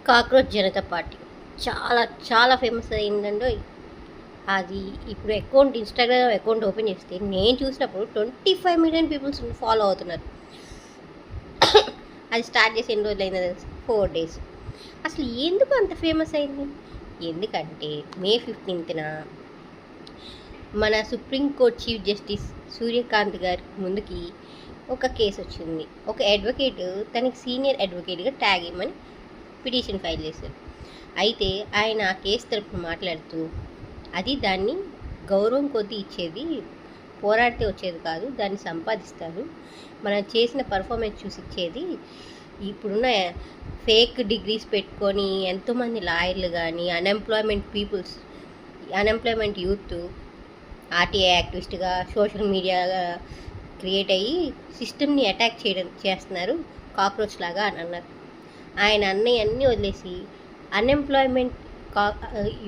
Cockroach Janata party చాలా చాలా famous అయిందండి. అది ఇప్పుడు ఇన్స్టాగ్రామ్ అకౌంట్ ఓపెన్ చేస్తే నేను చూసినప్పుడు 25 మిలియన్ పీపుల్స్ ఫాలో అవుతున్నారు. అది స్టార్ట్ చేసి ఎన్ని రోజులు అయిందో తెలుసు, 4 డేస్. అసలు ఎందుకు అంత ఫేమస్ అయింది? ఎందుకంటే మే 15న మన సుప్రీంకోర్టు చీఫ్ జస్టిస్ సూర్యకాంత్ గారి ముందుకి ఒక కేసు వచ్చింది. ఒక అడ్వకేట్ తనకి సీనియర్ అడ్వకేట్గా ట్యాగ్ ఇవ్వమని పిటిషన్ ఫైల్ చేశారు. అయితే ఆయన ఆ కేసు తరపున మాట్లాడుతూ అది దాన్ని గౌరవం కొద్దీ ఇచ్చేది, పోరాడితే వచ్చేది కాదు, దాన్ని సంపాదిస్తారు, మనం చేసిన పర్ఫార్మెన్స్ చూసి ఇచ్చేది. ఇప్పుడున్న ఫేక్ డిగ్రీస్ పెట్టుకొని ఎంతోమంది లాయర్లు కానీ అన్ఎంప్లాయ్మెంట్ యూత్ ఆర్టీఐ యాక్టివిస్ట్గా సోషల్ మీడియా క్రియేట్ అయ్యి సిస్టమ్ని అటాక్ చేస్తున్నారు కాక్రోచ్ లాగా అని అన్నారు. ఆయన అన్నీ వదిలేసి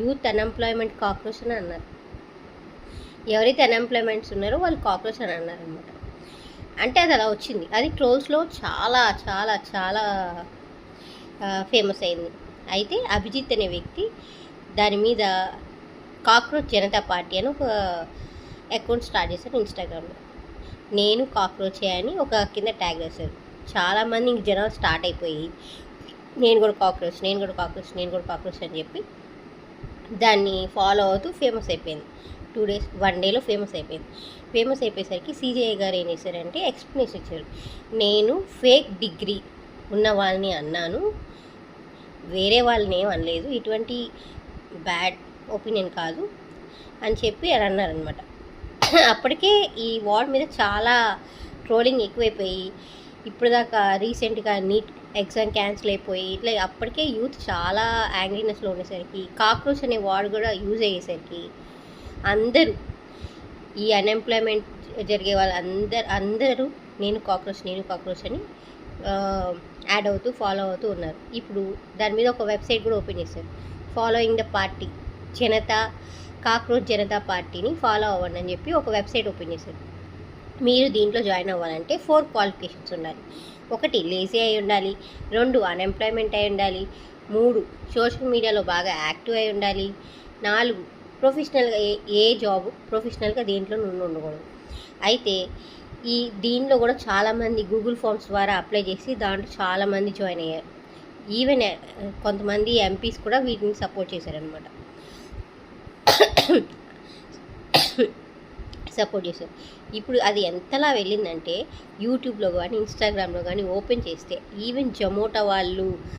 యూత్ అన్ఎంప్లాయ్మెంట్ కాక్రోచ్ అని అన్నారు. ఎవరైతే అన్ఎంప్లాయ్మెంట్స్ ఉన్నారో వాళ్ళు కాక్రోచ్ అని అన్నారు అనమాట. అంటే అది అలా వచ్చింది. అది ట్రోల్స్లో చాలా చాలా చాలా ఫేమస్ అయింది. అయితే అభిజిత్ అనే వ్యక్తి దాని మీద కాక్రోచ్ జనతా పార్టీ అని ఒక అకౌంట్ స్టార్ట్ చేశారు ఇన్స్టాగ్రామ్లో. నేను కాక్రోచే అని ఒక కింద ట్యాగ్ వేశారు. చాలామంది ఇంక జనాలు స్టార్ట్ అయిపోయి నేను కూడా కాక్రోచ్ అని చెప్పి దాన్ని ఫాలో అవుతూ ఫేమస్ అయిపోయింది. 2 డేస్ 1 డేలో ఫేమస్ అయిపోయేసరికి సిజేఐ గారు ఏం చేశారంటే ఎక్స్ప్లెనేషన్ ఇచ్చారు. నేను ఫేక్ డిగ్రీ ఉన్న వాళ్ళని అన్నాను, వేరే వాళ్ళని ఏం అనలేదు, ఇటువంటి బ్యాడ్ ఒపీనియన్ కాదు అని చెప్పి అని అన్నారనమాట. అప్పటికే ఈ వార్డ్ మీద చాలా ట్రోలింగ్ ఎక్కువైపోయి ఇప్పుడు దాకా రీసెంట్గా నీట్ ఎగ్జామ్ క్యాన్సిల్ అయిపోయి ఇట్లా అప్పటికే యూత్ చాలా యాంగ్రీనెస్లో ఉండేసరికి కాక్రోచ్ అనే వర్డ్ కూడా యూజ్ అయ్యేసరికి అందరూ ఈ అన్ఎంప్లాయ్మెంట్ జరిగే వాళ్ళు అందరూ నేను కాక్రోచ్ అని యాడ్ అవుతూ ఫాలో అవుతూ ఉన్నారు. ఇప్పుడు దాని మీద ఒక వెబ్సైట్ కూడా ఓపెన్ చేశారు. Following the party cockroach Janata పార్టీని ఫాలో అవ్వండి అని చెప్పి ఒక వెబ్సైట్ ఓపెన్ చేశారు. మీరు దీంట్లో జాయిన్ అవ్వాలంటే 4 క్వాలిఫికేషన్స్ ఉండాలి. 1 లేజీ అయి ఉండాలి, 2 అన్ఎంప్లాయ్మెంట్ అయి ఉండాలి, 3 సోషల్ మీడియాలో బాగా యాక్టివ్ అయి ఉండాలి, 4 ప్రొఫెషనల్గా ఏ జాబ్ ప్రొఫెషనల్గా దీంట్లో నుండి ఉండకూడదు. అయితే దీనిలో కూడా చాలామంది గూగుల్ ఫామ్స్ ద్వారా అప్లై చేసి దాంట్లో చాలామంది జాయిన్ అయ్యారు. ఈవెన్ కొంతమంది ఎంపీస్ కూడా వీటిని సపోర్ట్ చేశారు. ఇప్పుడు అది ఎంతలా వెళ్ళిందంటే యూట్యూబ్లో కానీ ఇన్స్టాగ్రామ్లో కానీ ఓపెన్ చేస్తే ఈవెన్ జొమాటో వాళ్ళు